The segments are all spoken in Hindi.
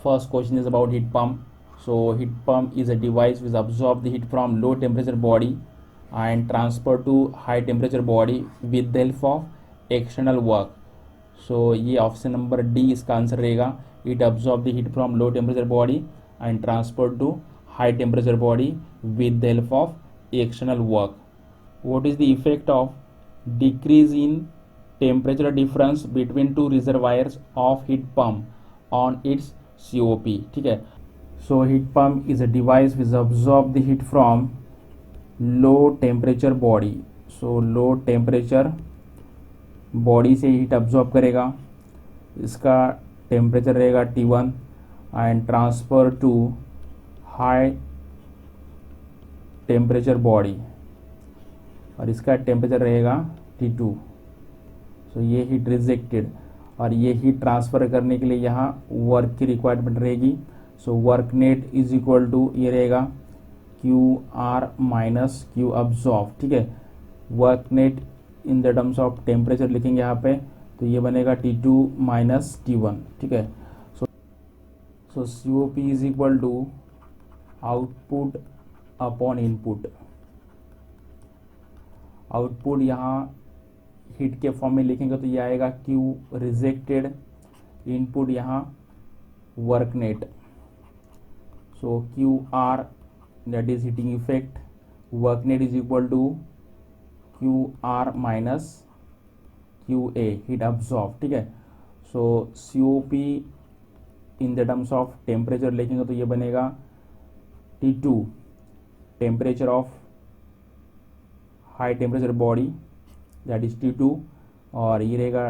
First question is about heat pump. So heat pump is a device which absorbs the heat from low temperature body and transfer to high temperature body with the help of external work. So ये ऑप्शन नंबर डी इसका आंसर रहेगा. It absorb the heat from low temperature body and transfer to high temperature body with the help of external work. What is the effect of decrease in temperature difference between two reservoirs of heat pump on its COP? ठीक है. So heat pump is a device which absorb the heat from low temperature body. So low temperature body से हीट अब्जॉर्ब करेगा. इसका टेम्परेचर रहेगा T1 and transfer to high temperature body और इसका टेम्परेचर रहेगा T2. सो ये हीट रिजेक्टेड और ये हीट ट्रांसफ़र करने के लिए यहाँ वर्क की रिक्वायरमेंट रहेगी. So work net is equal to ये रहेगा QR माइनस Q अब्जॉर्ब. ठीक है. Work net in the terms of temperature लिखेंगे यहाँ पे, तो ये बनेगा T2 माइनस T1. ठीक है. So COP is equal to output upon input. Output यहाँ हीट के फॉर्म में लिखेंगे तो ये आएगा Q रिजेक्टेड, इनपुट यहाँ work net. So QR that is heating effect, work net is equal to QR minus QA heat absorb. ठीक है. So COP in the terms of temperature लिखेंगे तो ये बनेगा T2 temperature of high temperature body that is T2 और ये रहेगा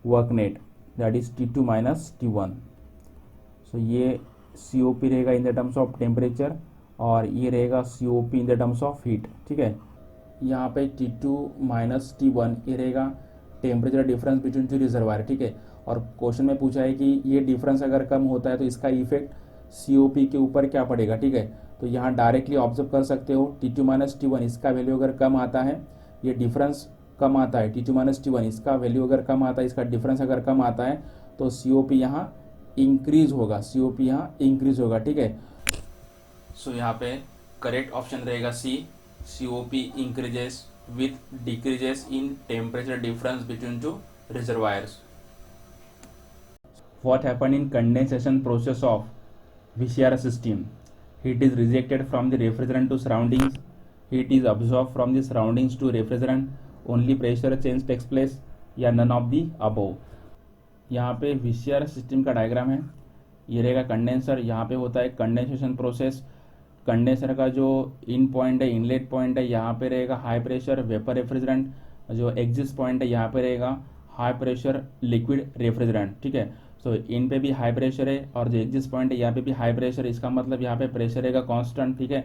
work net that is T2 minus T1. सो ये COP रहेगा इन द टर्म्स ऑफ टेम्परेचर और ये रहेगा COP in the terms of heat. ठीक है. यहाँ पे T2 माइनस T1 ये रहेगा temperature difference between two reservoir. ठीक है. और क्वेश्चन में पूछा है कि ये डिफरेंस अगर कम होता है तो इसका इफेक्ट COP के ऊपर क्या पड़ेगा. ठीक है. तो यहाँ डायरेक्टली ऑब्जर्व कर सकते हो T2 माइनस T1 इसका वैल्यू अगर कम आता है, ये डिफरेंस कम आता है, T2 माइनस T1 इसका वैल्यू अगर कम आता है, इसका डिफरेंस अगर कम आता है तो COP यहाँ इंक्रीज होगा. COP यहाँ इंक्रीज होगा. ठीक है. सो यहाँ पे करेक्ट ऑप्शन रहेगा C. COP increases with decreases in temperature difference between two reservoirs. What happened in condensation process of VCR system? Heat is rejected from the refrigerant to surroundings. Heat is absorbed from the surroundings to refrigerant. Only pressure change takes place या none of the above. यहाँ पे VCR सिस्टम का डायग्राम है. ये रहेगा कंडेंसर. यहाँ पे होता है कंडेंसेशन प्रोसेस. कंडेंसर का जो इन पॉइंट है, इनलेट पॉइंट है, यहाँ पे रहेगा हाई प्रेशर वेपर रेफ्रिजरेंट. जो एग्जिट पॉइंट है यहाँ पे रहेगा हाई प्रेशर लिक्विड रेफ्रिजरेंट. ठीक है. सो इन पे भी हाई प्रेशर है और जो एग्जिट पॉइंट है यहाँ पे भी हाई प्रेशर है. इसका मतलब यहाँ पे प्रेशर रहेगा कांस्टेंट. ठीक है.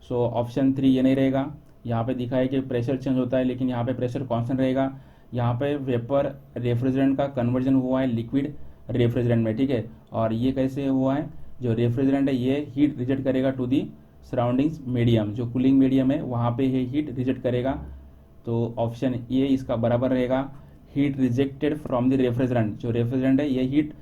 सो ऑप्शन 3 ये नहीं रहेगा. यहाँ पे दिखा है कि प्रेशर चेंज होता है लेकिन यहाँ पे प्रेशर कांस्टेंट रहेगा. यहाँ पे वेपर रेफ्रिजरेंट का कन्वर्जन हुआ है लिक्विड रेफ्रिजरेंट में. ठीक है. और ये कैसे हुआ है, जो रेफ्रिजरेंट है ये हीट रिजेक्ट करेगा टू दी सराउंडिंग्स मीडियम. जो कूलिंग मीडियम है वहाँ पे ये हीट रिजेक्ट करेगा. तो ऑप्शन ए इसका बराबर रहेगा heat rejected from the refrigerant. जो रेफ्रिजरेंट है ये हीट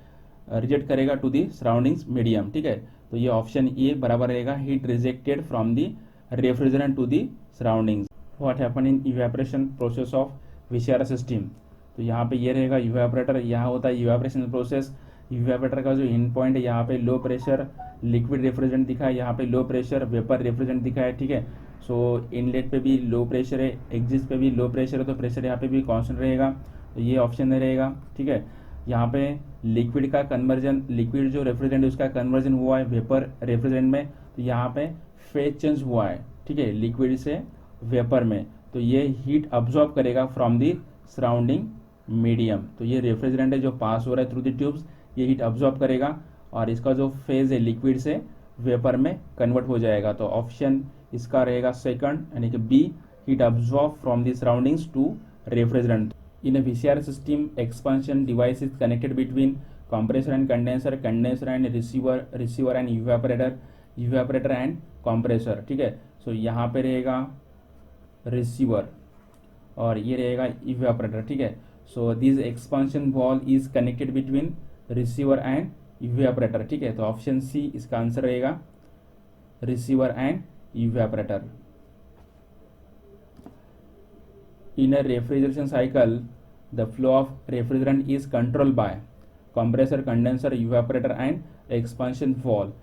रिजेक्ट करेगा टू दी सराउंडिंग्स मीडियम. ठीक है. तो ये ऑप्शन ए बराबर रहेगा heat rejected from the refrigerant to the surroundings. What happen in evaporation process of VCR system? तो यहाँ पे ये रहेगा इवेपोरेटर. यहाँ होता है इवेपोरेशन प्रोसेस. इवेपोरेटर का जो इन पॉइंट है यहाँ पे लो प्रेशर लिक्विड रेफ्रिजरेंट दिखा है, यहाँ पे लो प्रेशर वेपर रेफ्रिजरेंट दिखा है. ठीक है. सो इनलेट पे भी लो प्रेशर है, एग्जिट पे भी लो प्रेशर है, तो प्रेशर यहाँ पे भी कांस्टेंट रहेगा. तो ये ऑप्शन नहीं रहेगा. ठीक है. यहाँ पे लिक्विड का कन्वर्जन, लिक्विड जो रेफ्रिजरेंट है उसका कन्वर्जन हुआ है वेपर रेफ्रिजरेंट में. तो यहाँ पे फेज चेंज हुआ है. ठीक है. लिक्विड से वेपर में. तो ये हीट अब्जॉर्ब करेगा फ्रॉम दी सराउंडिंग मीडियम. तो ये रेफ्रिजरेंट है जो पास हो रहा है थ्रू द ट्यूब्स, ये हीट अब्जॉर्ब करेगा और इसका जो फेज है लिक्विड से वेपर में कन्वर्ट हो जाएगा. तो ऑप्शन इसका रहेगा सेकंड यानी कि B, heat absorb from the surroundings to refrigerant. In a VCR system expansion device is connected between compressor and condenser and receiver and evaporator and compressor. ठीक है. सो यहाँ पे रहेगा रिसीवर और ये रहेगा इवेपोरेटर. ठीक है. So this expansion valve is connected between receiver and evaporator, ठीक है। तो ऑप्शन सी इसका आंसर रहेगा, receiver and evaporator. In a refrigeration cycle, the flow of refrigerant is controlled by compressor, condenser, evaporator and expansion valve.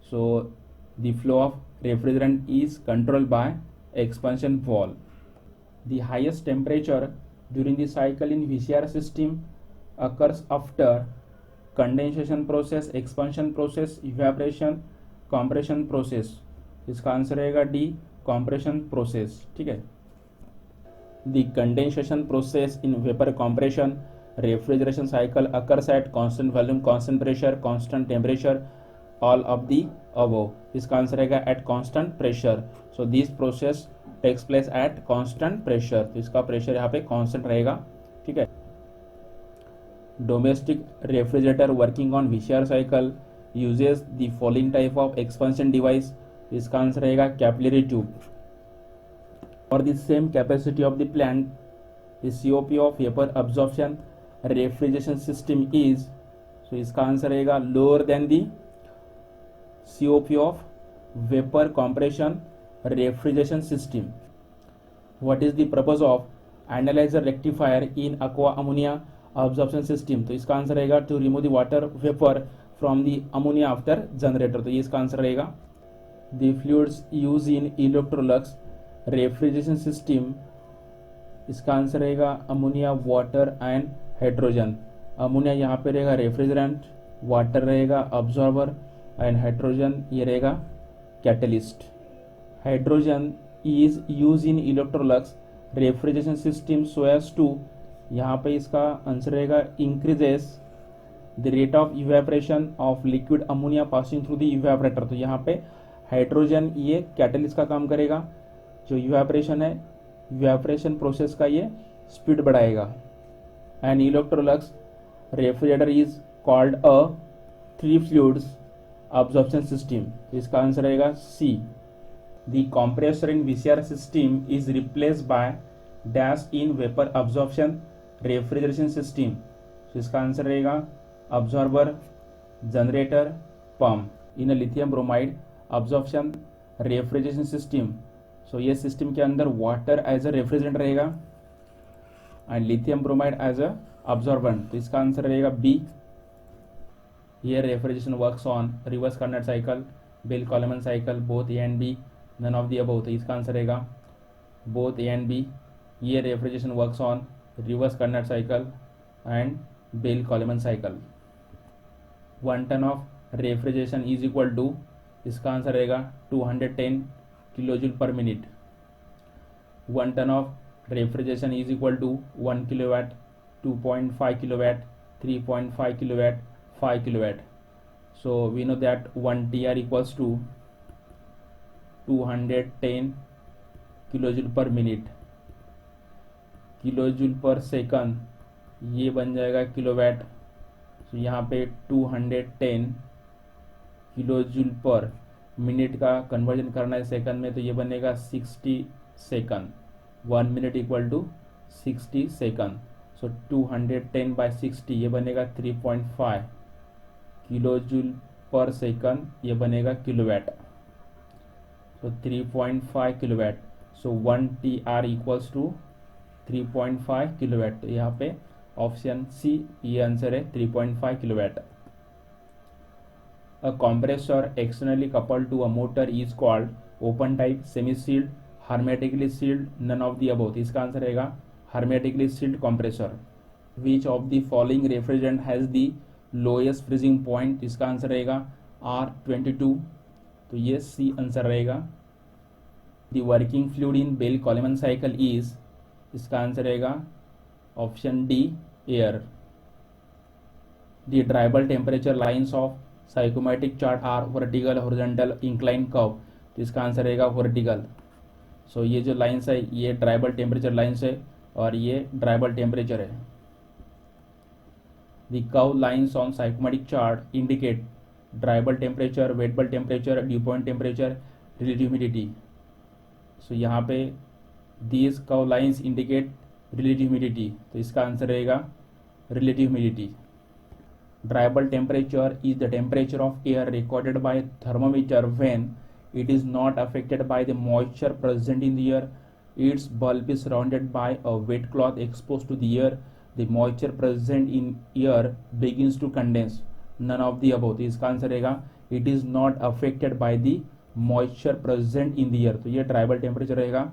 So the flow of refrigerant is controlled by expansion valve. The highest temperature during the cycle in VCR system occurs after condensation process, expansion process, evaporation, compression process. इसका आंसर रहेगा डी, compression process, ठीक है। The condensation process in vapor compression refrigeration cycle occurs at constant volume, constant pressure, constant temperature, all of the above. इसका आंसर रहेगा at constant pressure. So this process takes place at constant pressure. तो इसका प्रेशर यहाँ पे constant रहेगा, ठीक है। Domestic refrigerator working on VCR cycle uses the following type of expansion device. इसका आंसर रहेगा capillary tube. For the same capacity of the plant, the COP of vapor absorption refrigeration system is, so इसका आंसर रहेगा lower than the COP of vapor compression refrigeration system. What is the purpose of analyzer rectifier in aqua ammonia absorption system? तो इसका आंसर रहेगा to remove the water vapor from the ammonia after generator. तो ये इसका आंसर रहेगा। The fluids used in Electrolux refrigeration system, इसका आंसर रहेगा ammonia, water and hydrogen. Ammonia यहाँ पे रहेगा रेफ्रिजरेंट, वाटर रहेगा अब्जॉर्बर एंड हाइड्रोजन ये रहेगा catalyst. Hydrogen is use in Electrolux refrigeration system so as to, यहाँ पे इसका आंसर रहेगा increases the rate of evaporation of liquid ammonia passing through the evaporator. तो यहाँ पे हाइड्रोजन ये कैटलिस्ट का काम करेगा, जो इवेपोरेशन है इवेपोरेशन प्रोसेस का ये स्पीड बढ़ाएगा। And Electrolux refrigerator is called a three fluids absorption system. तो इसका आंसर रहेगा C. The compressor in VCR system is replaced by dash in vapour absorption refrigeration system. तो इसका आंसर रहेगा absorber, generator, pump. In lithium bromide absorption refrigeration system, so ये सिस्टम के अंदर वाटर एज अ रेफ्रिजरेंट रहेगा and lithium bromide as a absorbent. तो इसका आंसर रहेगा बी। ये refrigeration works on reverse Carnot cycle, Bell Coleman cycle, both A and B, none of the above. तो इसका आंसर रहेगा बोथ ए एंड बी। ये refrigeration works on reverse Carnot cycle and Bell Coleman cycle. 1 ton of refrigeration is equal to, इसका आंसर रहेगा 210 kilojoule per minute. 1 ton of refrigeration is equal to 1 kilowatt, 2.5 kilowatt, 3.5 kilowatt, 5 kilowatt. So we know that 1 TR equals to 210 kilojoule per minute. Kilojoule पर सेकंड ये बन जाएगा किलोवाट। तो यहाँ पे 210 किलोजूल पर मिनट का कन्वर्जन करना है सेकंड में, तो ये बनेगा 60 second. 1 minute equal to 60 second. So 210 by 60 ये बनेगा 3.5 किलोजूल पर सेकंड, ये बनेगा किलोवाट। तो 3.5 kilowatt, so 1 TR equals to 3.5 kilowatt. तो यहाँ पे ऑप्शन सी ये आंसर है 3.5 kilowatt. A compressor externally coupled to a motor is called open type, semi sealed, hermetically sealed, none of the above। इसका आंसर रहेगा hermetically sealed compressor। Which of the following refrigerant has the lowest freezing point? इसका आंसर रहेगा R22। तो ये सी आंसर रहेगा। The working fluid in Bell Coleman cycle is, इसका आंसर रहेगा option D air. The drivable temperature lines of psychometric chart are vertical, horizontal, incline curve. तो इसका आंसर रहेगा वर्टिकल। सो ये जो लाइंस है ये ड्राइबल टेम्परेचर लाइंस है और ये ड्राइबल टेम्परेचर है। The curve lines on psychrometric chart indicate dry bulb temperature, wet bulb temperature, dew point temperature, relative humidity. So यहाँ पे these curve lines indicate relative humidity. तो इसका आंसर रहेगा relative humidity. Dry bulb temperature is the temperature of air recorded by a thermometer when it is not affected by the moisture present in the air. Its bulb is surrounded by a wet cloth exposed to the air. The moisture present in air begins to condense. None of the above. तो इसका आंसर रहेगा it is not affected by the moisture present in the air. तो ये ट्राइबल टेम्परेचर रहेगा.